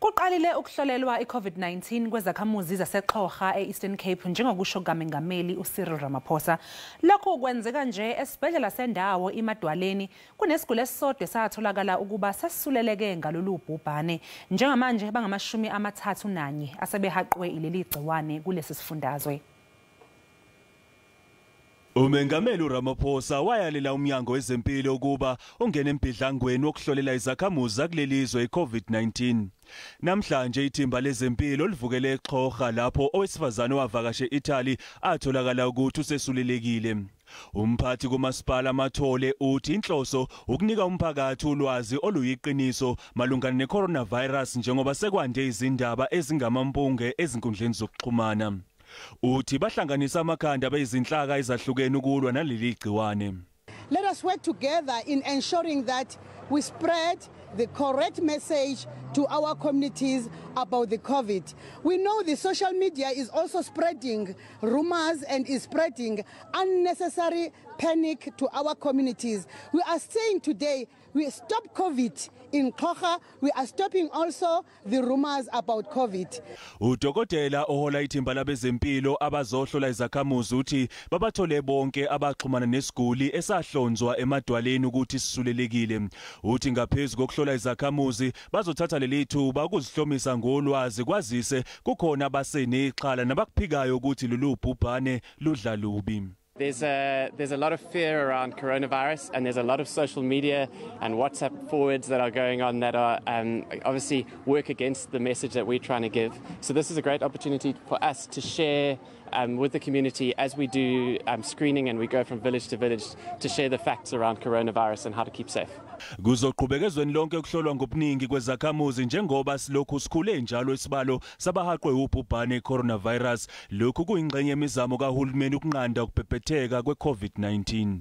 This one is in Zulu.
Kuqalile ukuhlolelwa iCOVID-19 kwezakhamuzi zase Xhorha eEastern Cape njengokusho kukaMengameli uCyril Ramaphosa. Lokhu kwenzeka nje esibhedlela sendawo iMadwaleni kunesiguli esisodwa esatholaka ukuba sesisuleleke ngalolubhubhane. Njengamanje bangamashumi amathathu nanye asebehaqwe yileligciwane kulelisifundazwe. uMengameli Ramaphosa wayalela umnyango wezempilo ukuba ungene embidlangweni wokuhlolela izakhamuzi zakulelizwe iCOVID-19. Namhlanje ithimba lezempilo livukele eXhorha lapho owesifazane wavakashe eItaly atholakala ukuthi usesulelekile. Umphathi kumasipala amathole uthi inhloso ukunika umphakathi ulwazi oluyiqiniso malungana necoronavirus njengoba sekwande izindaba ezingamampunge ezinkundleni zokuxhumana. Uthi bahlanganisa amakhanda beyizinhlaka ezahlukene ukulwa naleli gciwane. Let us work together in ensuring that we spread the correct message to our communities about the COVID. We know the social media is also spreading rumors and is spreading unnecessary panic to our communities. We are saying today we stop COVID in Xhorha. We are stopping also the rumors about COVID. Udokotela ohola ithimba labezempilo abazohlola izakhamuzi uthi babathole bonke abaxhumana nesiguli esahlonzwa emadwaleni ukuthi sisulelekile. Uthi ngaphezulu kokuhlola izakhamuzi bazothatha leli thuba ukuzihlomisa ngolwazi kwazise kukhona abasenexhala nabakuphikayo ukuthi lolu bhubhane ludla lubi. There's a lot of fear around coronavirus, and there's a lot of social media and WhatsApp forwards that are going on that are obviously work against the message that we're trying to give. So this is a great opportunity for us to share with the community as we do screening and we go from village to village to share the facts around coronavirus and how to keep safe. Kuzoqhubezweni lonke ukuhlolwa ngobuningi kwezakhamuzi njengoba silokhu sikhule njalo isibalo sabahaqwe ubhubhane coronavirus. Lokhu kuyingxenye yemizamo kahulumeni ukunqanda ukubhebhetheka kweCOVID-19.